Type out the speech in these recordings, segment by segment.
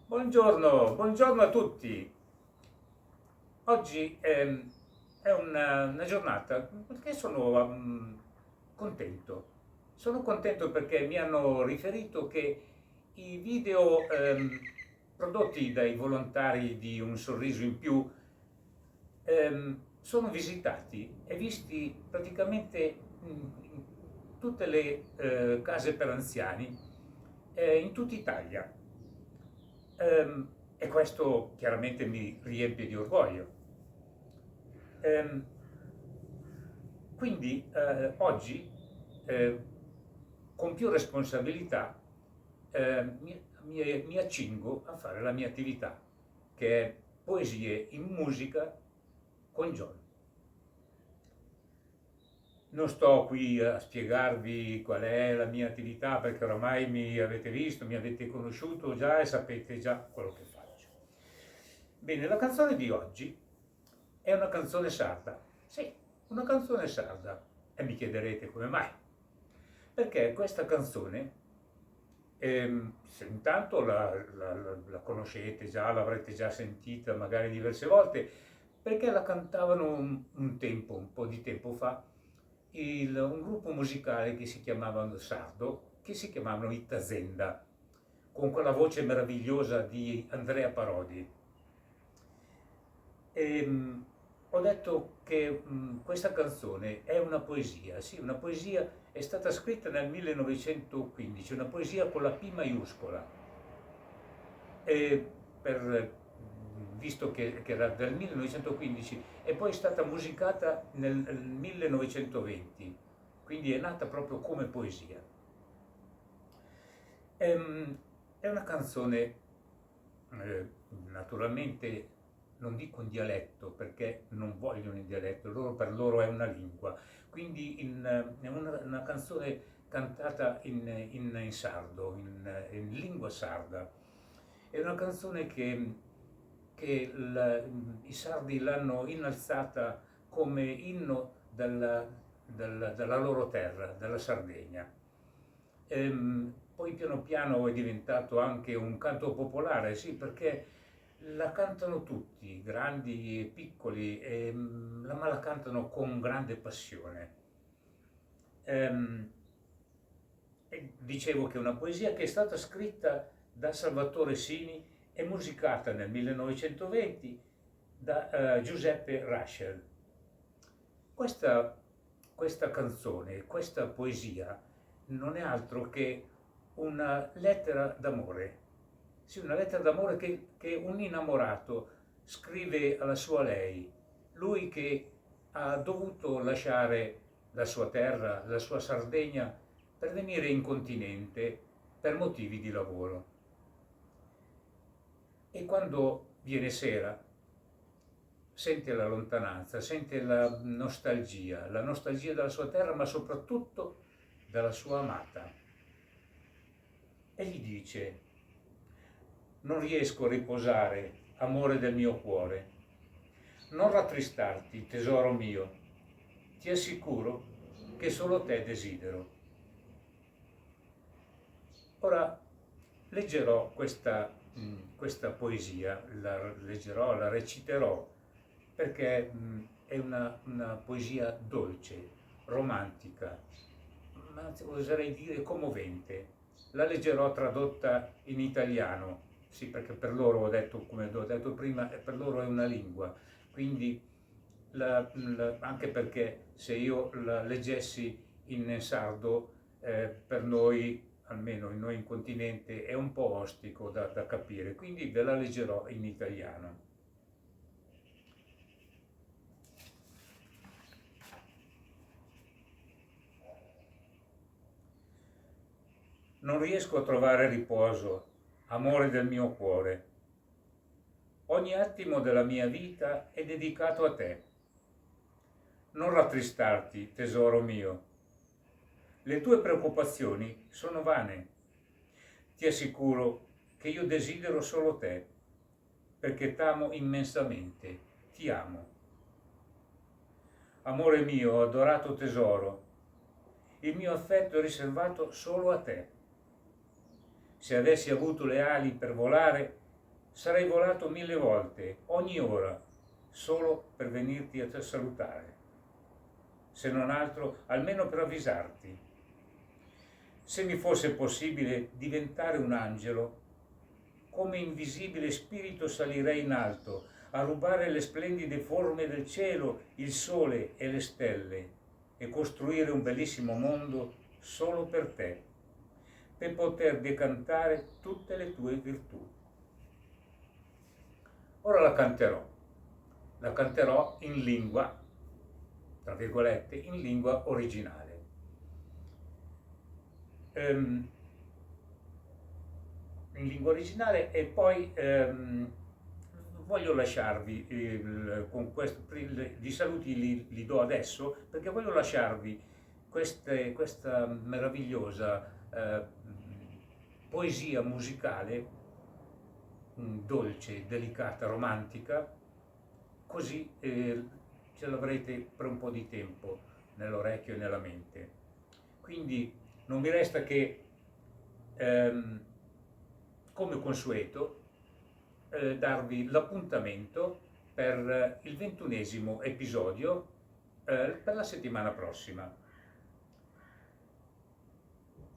Buongiorno a tutti. Oggi è una giornata perché sono contento. Sono contento perché mi hanno riferito che i video prodotti dai volontari di Un Sorriso in Più sono visitati e visti praticamente in tutte le case per anziani in tutta Italia. E questo chiaramente mi riempie di orgoglio. Ehm, quindi oggi, eh, con più responsabilità, mi accingo a fare la mia attività, che è poesie in musica con John. Non sto qui a spiegarvi qual è la mia attività perché oramai mi avete visto, mi avete conosciuto già e sapete già quello che faccio. Bene, la canzone di oggi è una canzone sarda. Sì, una canzone sarda. E mi chiederete come mai. Perché questa canzone, se intanto la conoscete già, l'avrete già sentita magari diverse volte, perché la cantavano un po' di tempo fa, un gruppo musicale che si chiamavano Sardo, che si chiamavano Ittazenda, con quella voce meravigliosa di Andrea Parodi. Ho detto che questa canzone è una poesia, sì, una poesia è stata scritta nel 1915, una poesia con la P maiuscola, e visto che era del 1915 e poi è stata musicata nel 1920, quindi è nata proprio come poesia. Ehm, È una canzone, eh, naturalmente non dico in dialetto perché non vogliono in dialetto, per loro è una lingua, quindi è una canzone cantata in sardo, in lingua sarda. È una canzone che i sardi l'hanno innalzata come inno della loro terra, della Sardegna. Poi piano piano è diventato anche un canto popolare, sì, perché la cantano tutti, grandi e piccoli, ma la cantano con grande passione. Ehm, e dicevo che è una poesia che è stata scritta da Salvatore Sini e musicata nel 1920 da Giuseppe Raschel. Questa, questa canzone, questa poesia non è altro che una lettera d'amore. Sì, una lettera d'amore che un innamorato scrive alla sua lei, lui che ha dovuto lasciare la sua terra, la sua Sardegna, per venire in continente per motivi di lavoro. E quando viene sera sente la lontananza, sente la nostalgia della sua terra, ma soprattutto della sua amata. E gli dice: non riesco a riposare, amore del mio cuore. Non rattristarti, tesoro mio. Ti assicuro che solo te desidero. Ora leggerò questa poesia, la leggerò, la reciterò, perché è una poesia dolce, romantica, ma anzi oserei dire commovente. La leggerò tradotta in italiano, sì, perché per loro, ho detto, come ho detto prima, per loro è una lingua, quindi anche perché se io la leggessi in sardo, per noi, almeno noi in continente, è un po' ostico da capire, quindi ve la leggerò in italiano. Non riesco a trovare riposo, amore del mio cuore. Ogni attimo della mia vita è dedicato a te. Non rattristarti, tesoro mio. Le tue preoccupazioni sono vane. Ti assicuro che io desidero solo te, perché t'amo immensamente, ti amo. Amore mio, adorato tesoro, il mio affetto è riservato solo a te. Se avessi avuto le ali per volare, sarei volato 1000 volte, ogni ora, solo per venirti a salutare. Se non altro, almeno per avvisarti. Se mi fosse possibile diventare un angelo, come invisibile spirito salirei in alto a rubare le splendide forme del cielo, il sole e le stelle e costruire un bellissimo mondo solo per te, per poter decantare tutte le tue virtù. Ora la canterò in lingua, tra virgolette, in lingua originale. In lingua originale e poi voglio lasciarvi con questo, i saluti li do adesso perché voglio lasciarvi questa meravigliosa poesia musicale dolce, delicata, romantica, così ce l'avrete per un po' di tempo nell'orecchio e nella mente. Quindi non mi resta che come consueto darvi l'appuntamento per il 21esimo episodio per la settimana prossima.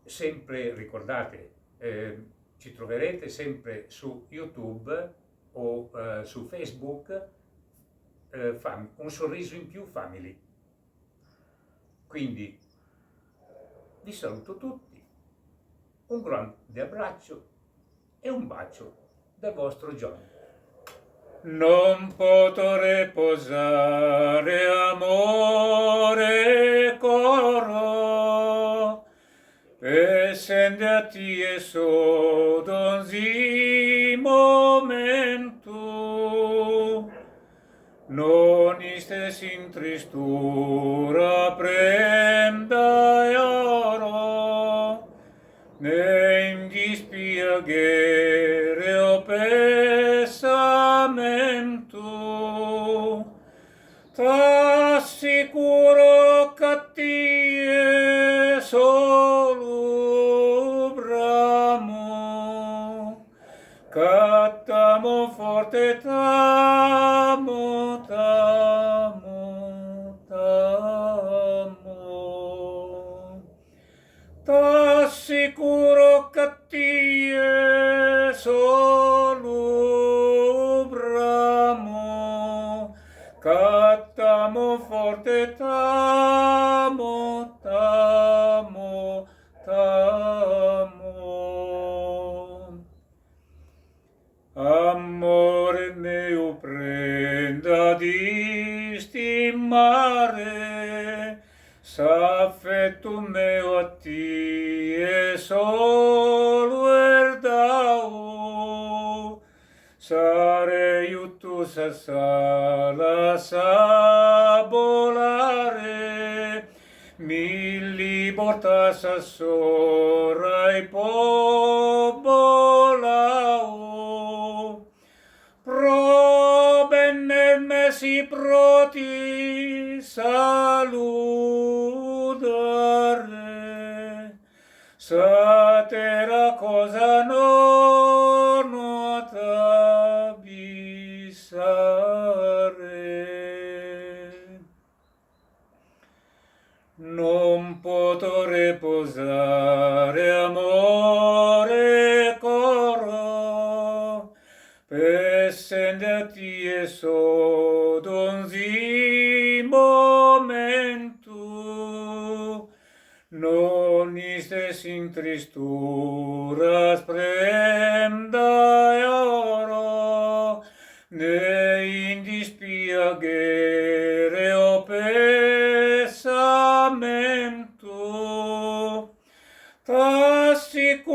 Sempre ricordate, ci troverete sempre su YouTube o su Facebook, Un sorriso in più Family. Quindi vi saluto tutti, un grande abbraccio e un bacio dal vostro John. Non potrei posare amore coro, essendati e sodonzi momento, non istes in tristura prenda e oro, ne in dispiacere o pesamento, t'assicuro cattie solo bramo, cattamo forte tamo, tamo, tamo. T'assicuro cattie solo bramo, cattamo forte tamo, tamo, tamo. Amore mio prenda di stimare, s'affetto meo a ti è solo erdao, sarei tu sala sabolare, mi libertas assorai pobolao, pro bene messi proti saludare, satera cosa non abissare. Non potrei posare amore coro, essendati e sodonzi momento, non istes in tristura sprenda e oro, ne in dispiacere o pesamento, t'assicuro